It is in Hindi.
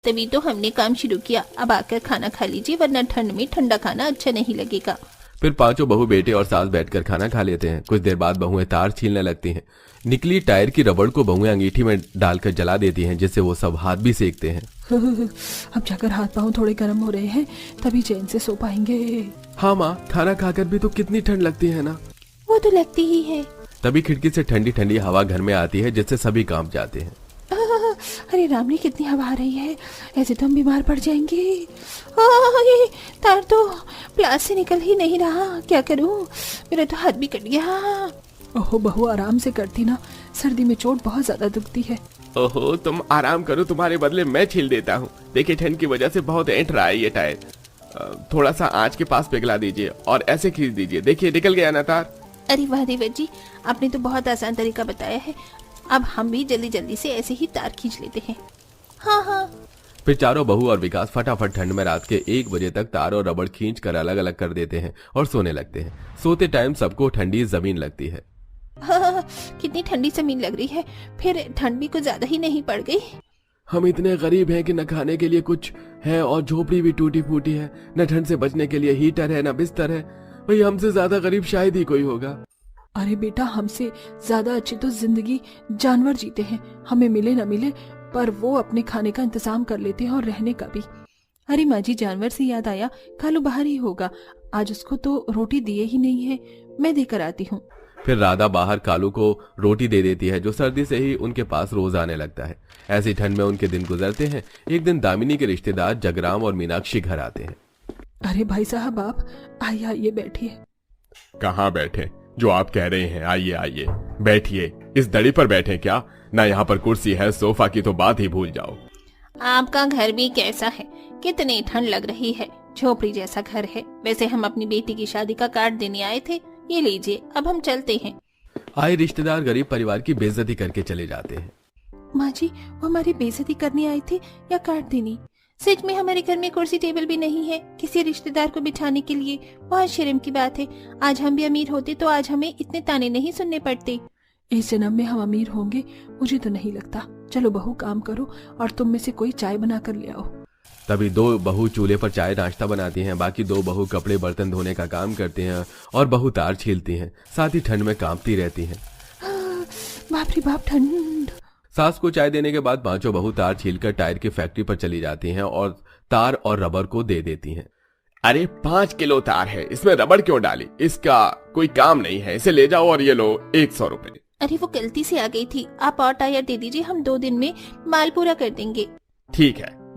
तभी तो हमने काम शुरू किया। अब आकर खाना खा लीजिए, वरना ठंड में ठंडा खाना अच्छा नहीं लगेगा। फिर पांचों बहू बेटे और सास बैठकर खाना खा लेते हैं। कुछ देर बाद बहुएं तार छीलने लगती हैं। निकली टायर की रबड़ को बहुएं अंगीठी में डालकर जला देती हैं, जिससे वो सब हाथ भी सेकते हैं। अब जाकर हाथ पांव थोड़े गर्म हो रहे हैं, तभी चैन से सो पाएंगे। हाँ माँ, खाना खाकर भी तो कितनी ठंड लगती है ना। वो तो लगती ही है। तभी खिड़की से ठंडी ठंडी हवा घर में आती है, जिससे सभी कांप जाते हैं। अरे राम रे, कितनी हवा आ रही है, ऐसे तो हम बीमार पड़ जाएंगे। ये तार तो प्लास से निकल ही नहीं रहा, क्या करूं? मेरा तो हाथ भी कट गया। ओहो बहू, आराम से करती ना, सर्दी में चोट बहुत ज्यादा दुखती है। ओहो, तुम आराम करो, तुम्हारे बदले मैं छील देता हूँ। देखिए, ठंड की वजह से बहुत ऐंठ रहा है ये टायर। थोड़ा सा आंच के पास पिघला दीजिए और ऐसे खींच दीजिए। देखिए, निकल गया ना तार। अरे वाह देवर जी, आपने तो बहुत आसान तरीका बताया है। अब हम भी जल्दी जल्दी से ऐसे ही तार खींच लेते हैं। हाँ हाँ। फिर चारों बहू और विकास फटाफट ठंड में रात के 1 बजे तक तार और रबड़ खींच कर अलग अलग कर देते हैं और सोने लगते हैं। सोते टाइम सबको ठंडी जमीन लगती है। हाँ, कितनी ठंडी जमीन लग रही है। फिर ठंड भी कुछ ज्यादा ही नहीं पड़ गई। हम इतने गरीब हैं कि न खाने के लिए कुछ है और झोपड़ी भी टूटी फूटी है। न ठंड से बचने के लिए हीटर है, न बिस्तर है। भाई, हमसे ज्यादा गरीब शायद ही कोई होगा। अरे बेटा, हमसे ज्यादा अच्छी तो जिंदगी जानवर जीते हैं। हमें मिले न मिले, पर वो अपने खाने का इंतजाम कर लेते हैं और रहने का भी। अरे माँ जी, जानवर से याद आया, कालू बाहर ही होगा। आज उसको तो रोटी दिए ही नहीं है, मैं देकर आती हूँ। फिर राधा बाहर कालू को रोटी दे देती है, जो सर्दी से ही उनके पास रोज आने लगता है। ऐसी ठंड में उनके दिन गुजरते हैं। एक दिन दामिनी के रिश्तेदार जगराम और मीनाक्षी घर आते हैं। अरे भाई साहब, आप आइए आइए, बैठिए। कहाँ बैठे? जो आप कह रहे हैं, आइए आइए बैठिए। इस दड़ी पर बैठे क्या? ना यहाँ पर कुर्सी है, सोफा की तो बात ही भूल जाओ। आपका घर भी कैसा है, कितनी ठंड लग रही है। झोपड़ी जैसा घर है। वैसे हम अपनी बेटी की शादी का कार्ड देने आए थे। ये लीजिए, अब हम चलते हैं। आए रिश्तेदार गरीब परिवार की बेइज्जती करके चले जाते हैं। माँ जी, वो हमारी बेइज्जती करने आए थे या कार्ड देने? सच में हमारे घर में कुर्सी टेबल भी नहीं है किसी रिश्तेदार को बिठाने के लिए। बहुत शर्म की बात है। आज हम भी अमीर होते तो आज हमें इतने ताने नहीं सुनने पड़ते। इस जन्म में हम अमीर होंगे मुझे तो नहीं लगता। चलो बहू, काम करो और तुम में से कोई चाय बना कर ले आओ। तभी 2 बहू चूल्हे पर चाय नाश्ता बनाती हैं। बाकी 2 बहू कपड़े बर्तन धोने का काम करती हैं और बहू तार छीलती हैं। साथ ही ठंड में कांपती रहती हैं। बाप रे बाप, ठंड। सास को चाय देने के बाद पांचों बहू तार छीलकर टायर की फैक्ट्री पर चली जाती हैं और तार और रबर को दे देती हैं। अरे 5 किलो तार है, इसमें रबड़ क्यों डाली? इसका कोई काम नहीं है, इसे ले जाओ और ये लो 100 रुपए। अरे वो गलती से आ गई थी, आप और टायर दे दीजिए, हम 2 दिन में माल पूरा कर देंगे। ठीक है,